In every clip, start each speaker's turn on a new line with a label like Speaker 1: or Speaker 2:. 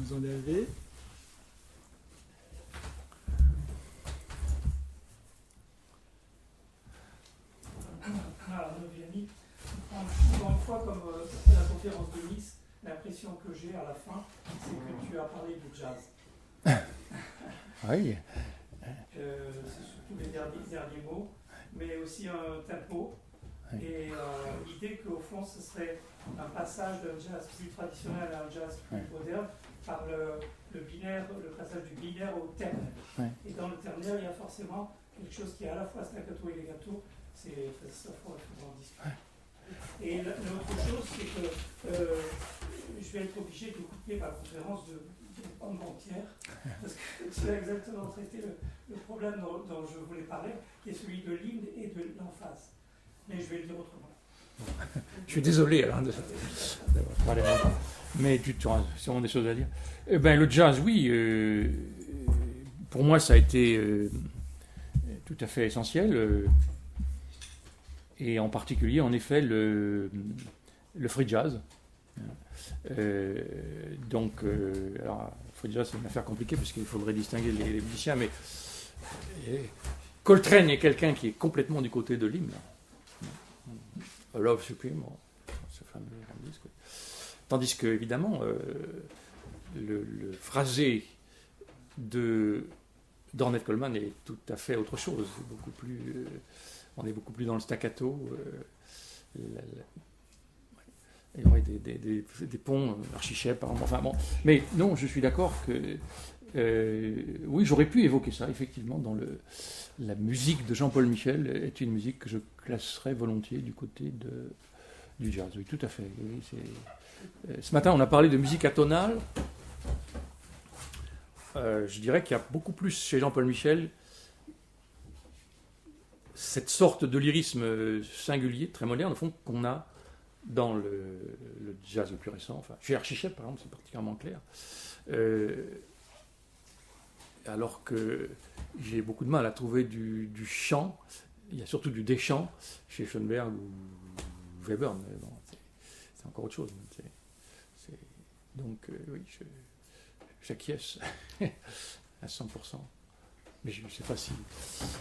Speaker 1: vous en avez.
Speaker 2: Alors, nos amis, encore une fois, comme après la conférence de Nice, l'impression que j'ai à la fin, c'est que tu as parlé du jazz.
Speaker 3: Oui.
Speaker 2: C'est surtout les derniers mots, mais aussi un tempo.
Speaker 3: Oui.
Speaker 2: Et l'idée qu'au fond, ce serait un passage d'un jazz plus traditionnel à un jazz plus moderne par le binaire, le passage du binaire au ternaire.
Speaker 3: Oui.
Speaker 2: Et dans le ternaire, il y a forcément quelque chose qui est à la fois staccato et legato. C'est ça, il faut en discuter. Et l'autre chose, c'est que je vais être obligé de couper ma conférence de bande entière, parce que tu as exactement traité le problème dont je voulais parler, qui est celui de l'hymne et de l'emphase. Mais je vais le dire autrement.
Speaker 3: Je suis désolé alors d'avoir parlé longtemps, mais tu as sûrement des choses à dire. Le jazz, oui, pour moi ça a été tout à fait essentiel, et en particulier en effet le free jazz. Alors, free jazz c'est une affaire compliquée parce qu'il faudrait distinguer les musiciens, mais Coltrane est quelqu'un qui est complètement du côté de l'hymne. Love Supreme, ce fameux disque. Tandis que, évidemment, le phrasé d'Ornette Coleman est tout à fait autre chose. Beaucoup plus, on est beaucoup plus dans le staccato. Il y aurait des ponts, Archichep, par exemple. Enfin, bon. Mais non, je suis d'accord que oui, j'aurais pu évoquer ça, effectivement, dans la musique de Jean-Paul Michel est une musique que je classerais volontiers du côté du jazz. Oui, tout à fait. Oui, ce matin, on a parlé de musique atonale. Je dirais qu'il y a beaucoup plus chez Jean-Paul Michel cette sorte de lyrisme singulier, très moderne, au fond, qu'on a dans le jazz le plus récent. Enfin, chez Archichep, par exemple, c'est particulièrement clair. Alors que j'ai beaucoup de mal à trouver du chant, il y a surtout du déchant chez Schoenberg ou Webern, mais bon, c'est encore autre chose. Donc oui, j'acquiesce à 100%. Mais je ne sais pas si...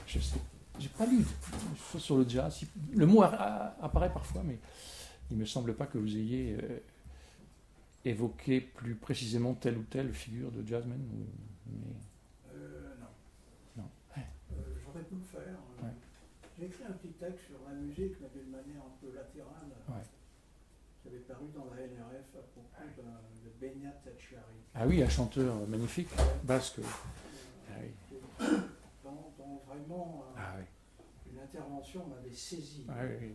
Speaker 3: J'ai pas lu sur le jazz. Le mot apparaît parfois, mais il ne me semble pas que vous ayez évoqué plus précisément telle ou telle figure de jazzman.
Speaker 4: Non. J'aurais pu le faire.
Speaker 3: Ouais.
Speaker 4: J'ai écrit un petit texte sur la musique, mais d'une manière un peu latérale.
Speaker 3: Ouais.
Speaker 4: Qui avait paru dans la NRF à propos de Beñat Tachiari.
Speaker 3: Ah oui, un chanteur magnifique, basque.
Speaker 4: Dont vraiment une intervention m'avait saisi.
Speaker 3: Ah oui.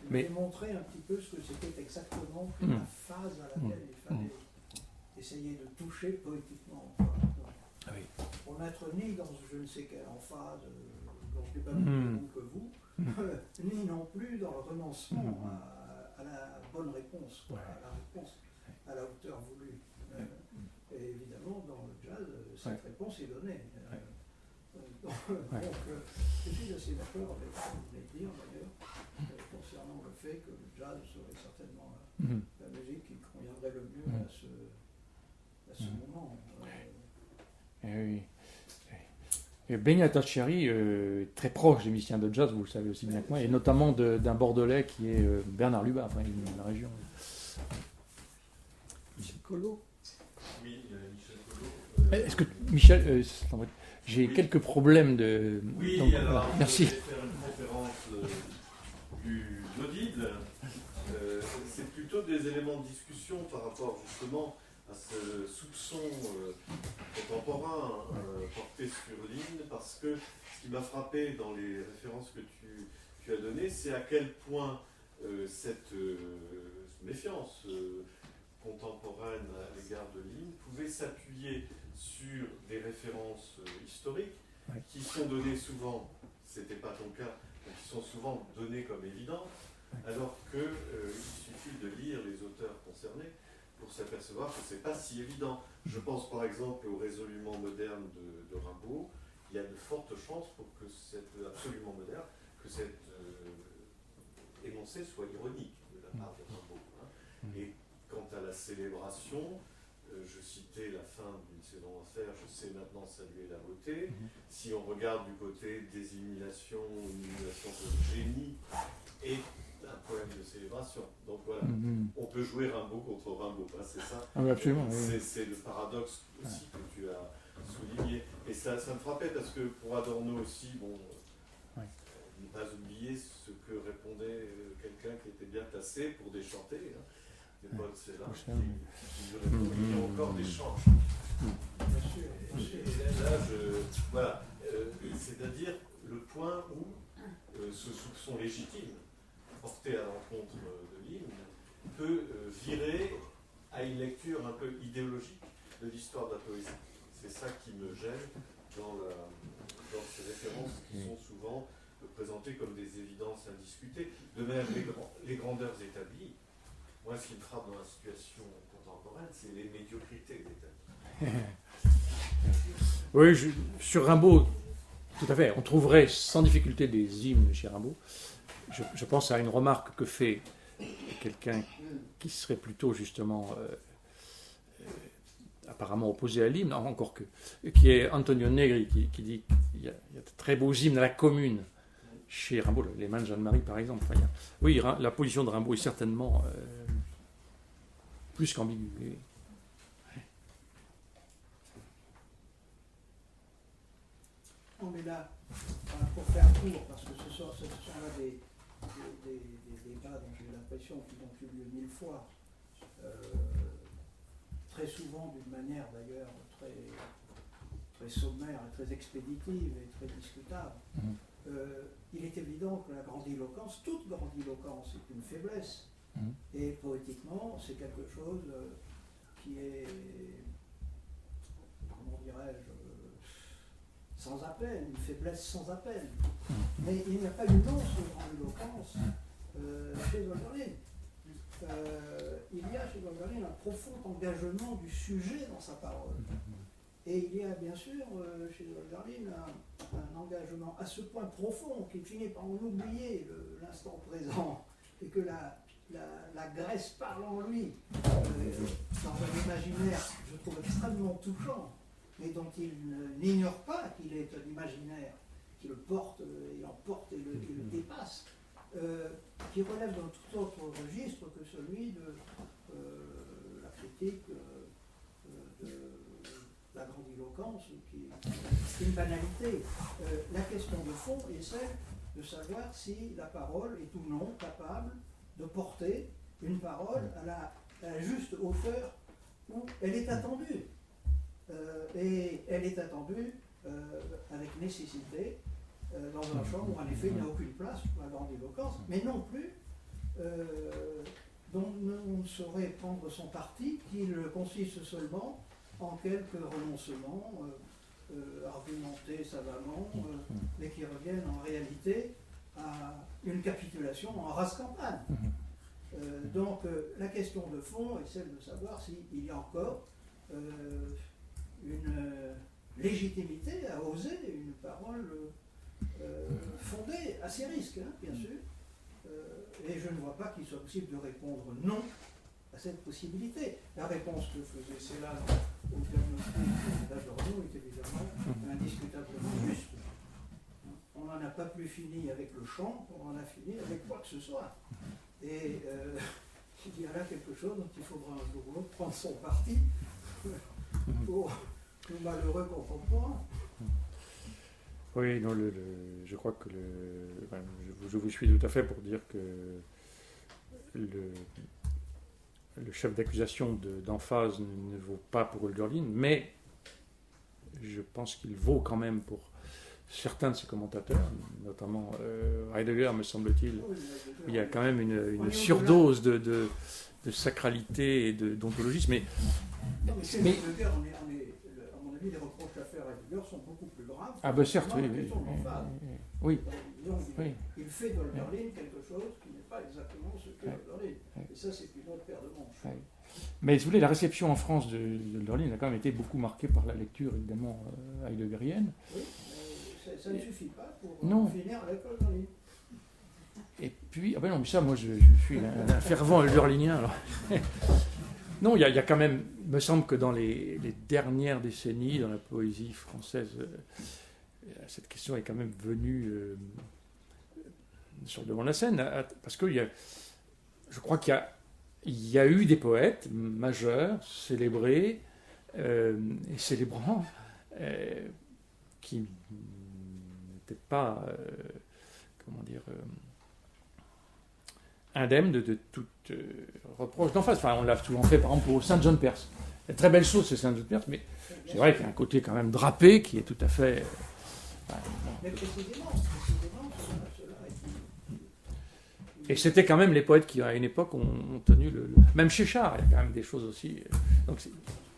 Speaker 4: Il m'avait montré un petit peu ce que c'était exactement la phase à laquelle il fallait essayer de toucher poétiquement. Pour n'être ni dans je ne sais quelle emphase, dont je n'ai pas vu que vous, ni non plus dans le renoncement à la bonne réponse, à la réponse à la hauteur voulue. Et évidemment, dans le jazz, cette réponse est donnée. Donc, je suis assez d'accord avec ce que vous venez de dire, d'ailleurs, concernant le fait que le jazz serait certainement la musique qui conviendrait le mieux à ce moment.
Speaker 3: Oui. Et Beñat Tachiari est très proche des musiciens de jazz, vous le savez aussi bien que moi, et notamment d'un Bordelais qui est Bernard Lubat, enfin, de la région.
Speaker 1: Michel Collot.
Speaker 5: Oui, Michel Collot.
Speaker 3: Est-ce que Michel, j'ai quelques problèmes de.
Speaker 5: Oui,
Speaker 3: donc,
Speaker 5: alors
Speaker 3: voilà. Merci.
Speaker 5: Je vais faire une conférence plus audible. C'est plutôt des éléments de discussion par rapport justement à ce soupçon contemporain porté sur l'hymne, parce que ce qui m'a frappé dans les références que tu as données, c'est à quel point cette méfiance contemporaine à l'égard de l'hymne pouvait s'appuyer sur des références historiques qui sont données souvent, c'était pas ton cas, mais qui sont souvent données comme évidentes, alors qu'il suffit de lire les auteurs concernés pour s'apercevoir que c'est pas si évident. Je pense par exemple au résolument moderne de Rimbaud. Il y a de fortes chances pour que absolument moderne, que cet énoncé soit ironique de la part de Rimbaud. Et quand célébration. Je citais la fin d'une saison d'enfer, je sais maintenant saluer la beauté. Si on regarde du côté des émulations, émulation de génie et un poème de célébration. Donc voilà, on peut jouer Rimbaud contre Rimbaud, hein, c'est ça.
Speaker 3: Ah oui, absolument.
Speaker 5: C'est le paradoxe aussi que tu as souligné. Et ça me frappait parce que pour Adorno aussi, bon, ne pas oublier ce que répondait quelqu'un qui était bien tassé pour déchanter. Hein. Paul Celan, qui lui répond qu'il y a encore des chants. Voilà, c'est-à-dire le point où ce soupçon légitime porté à l'encontre de l'hymne peut virer à une lecture un peu idéologique de l'histoire de la poésie. C'est ça qui me gêne dans ces références qui sont souvent présentées comme des évidences indiscutées. De même, les grandeurs établies. Moi, ce qui me frappe dans la situation contemporaine, c'est les médiocrités des thèmes.
Speaker 3: Oui, sur Rimbaud, tout à fait. On trouverait sans difficulté des hymnes chez Rimbaud. Je pense à une remarque que fait quelqu'un qui serait plutôt justement apparemment opposé à l'hymne, encore que, qui est Antonio Negri, qui dit qu'il y a de très beaux hymnes à la commune chez Rimbaud, les mains de Jeanne-Marie par exemple. Enfin, oui, la position de Rimbaud est certainement plus qu'ambiguë. Oui.
Speaker 4: Non, mais là, pour faire court, parce que ce sont là des débats dont j'ai l'impression qu'ils ont eu lieu 1000 fois, très souvent d'une manière d'ailleurs très sommaire et très expéditive et très discutable. Il est évident que la grandiloquence, toute grandiloquence est une faiblesse. Et poétiquement, c'est quelque chose qui est, comment dirais-je, sans appel, une faiblesse sans appel. Mais il n'y a pas une once de grandiloquence chez Hölderlin. Il y a chez Hölderlin un profond engagement du sujet dans sa parole. Et il y a bien sûr chez Hölderlin un engagement à ce point profond qu'il finit par en oublier l'instant présent et que la Grèce parle en lui dans un imaginaire, je trouve, extrêmement touchant, mais dont il n'ignore pas qu'il est un imaginaire qui le porte et l'emporte et le dépasse, qui relève d'un tout autre registre que celui de la critique de la grandiloquence, qui est une banalité. La question de fond est celle de savoir si la parole est ou non capable de porter une parole à la juste hauteur où elle est attendue. Et elle est attendue avec nécessité dans un champ où en effet il n'y a aucune place pour la grandiloquence, mais non plus dont on ne saurait prendre son parti, qu'il consiste seulement en quelques renoncements argumentés savamment, mais qui reviennent en réalité à une capitulation en race campagne. Donc la question de fond est celle de savoir s'il y a encore une légitimité à oser une parole fondée à ses risques, hein, bien sûr. Et je ne vois pas qu'il soit possible de répondre non à cette possibilité. La réponse que faisait Celan au diagnostic d'Adorno est évidemment indiscutablement juste. On n'en a pas plus fini avec le chant qu'on en a fini avec quoi que ce soit. Et il y a là quelque chose dont il faudra un jour ou l'autre prendre son parti pour le malheureux contemporain.
Speaker 3: Oui, non, je crois que je vous suis tout à fait pour dire que le chef d'accusation d'Emphase ne vaut pas pour Hölderlin, mais je pense qu'il vaut quand même pour certains de ses commentateurs, notamment Heidegger, me semble-t-il. Il y a quand même une surdose de sacralité et d'ontologisme. Mais
Speaker 4: Heidegger, à mon avis, les reproches à faire à Heidegger sont beaucoup plus graves.
Speaker 3: Ah ben certes, oui.
Speaker 4: Il fait de Hölderlin quelque chose qui n'est pas exactement ce qu'est Hölderlin. Et ça, c'est une autre paire de manches.
Speaker 3: Mais si vous voulez, la réception en France de Hölderlin a quand même été beaucoup marquée par la lecture, évidemment, heideggerienne.
Speaker 4: Oui, ça ne suffit pas pour finir avec Hölderlin.
Speaker 3: Et puis, ah ben non, mais ça, moi, je suis un fervent hölderlinien. Alors. Non, il y a quand même, il me semble que dans les dernières décennies, dans la poésie française, cette question est quand même venue sur le devant de la scène, parce que je crois qu'il y a eu des poètes majeurs, célébrés et célébrants, qui n'étaient pas, indemne de toute reproche d'en face. Enfin, on l'a souvent fait, par exemple, pour Saint John Perse. Une très belle chose, c'est Saint John Perse, mais c'est vrai qu'il y a un côté quand même drapé qui est tout à fait...
Speaker 4: Mais précisément,
Speaker 3: Et c'était quand même les poètes qui, à une époque, ont tenu le... Même chez Char, il y a quand même des choses aussi... Donc,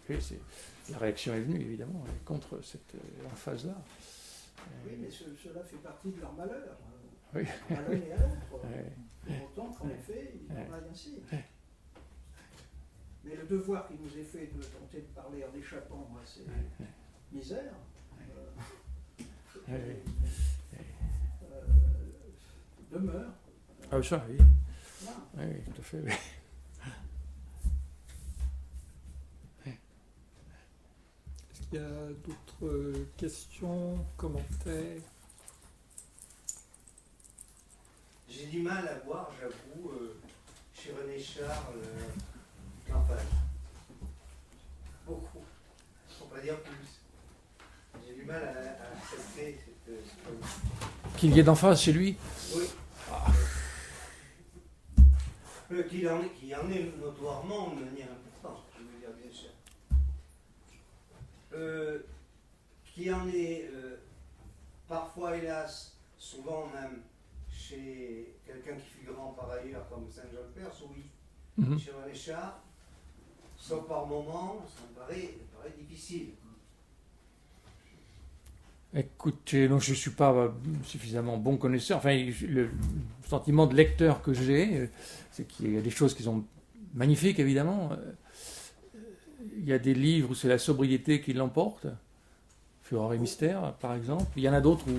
Speaker 3: la réaction est venue, évidemment, contre cette emphase-là.
Speaker 4: Oui, mais cela fait partie de leur malheur.
Speaker 3: Oui.
Speaker 4: À l'un et à l'autre. Pour autant qu'en effet, ils travaillent ainsi. Mais le devoir qui nous est fait de tenter de parler en échappant à ces misères demeure.
Speaker 3: Ah ça, oui.
Speaker 4: Voilà.
Speaker 3: Oui, tout à fait, oui.
Speaker 1: Est-ce qu'il y a d'autres questions, commentaires?
Speaker 6: J'ai du mal à voir, j'avoue, chez René Char, l'emphase. Beaucoup. Pour pas dire plus. J'ai du mal à accepter cette
Speaker 3: Qu'il y ait d'emphase chez lui.
Speaker 6: Oui. Qu'il y en ait notoirement de manière importante, je veux dire, bien sûr. Qu'il y en ait parfois, hélas, souvent même, chez quelqu'un qui fut grand par ailleurs, comme Saint John Perse, oui.
Speaker 3: Mm-hmm.
Speaker 6: Chez René Char, sauf par moments, ça me paraît difficile.
Speaker 3: Écoutez, donc je ne suis pas suffisamment bon connaisseur. Enfin, le sentiment de lecteur que j'ai, c'est qu'il y a des choses qui sont magnifiques, évidemment. Il y a des livres où c'est la sobriété qui l'emporte. Fureur et mystère, par exemple. Il y en a d'autres où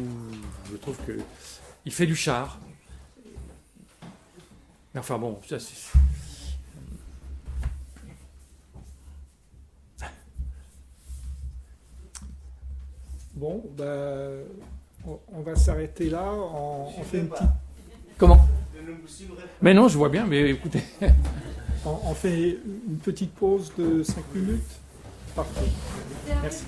Speaker 3: je trouve qu'il fait du Char. Mais enfin bon, ça c'est...
Speaker 1: Bon, on va s'arrêter là. On fait une petite...
Speaker 3: Comment ?
Speaker 6: Je ne vous suivrai pas.
Speaker 3: Mais non, je vois bien, mais écoutez...
Speaker 1: on fait une petite pause de 5 minutes. Parfait. Merci.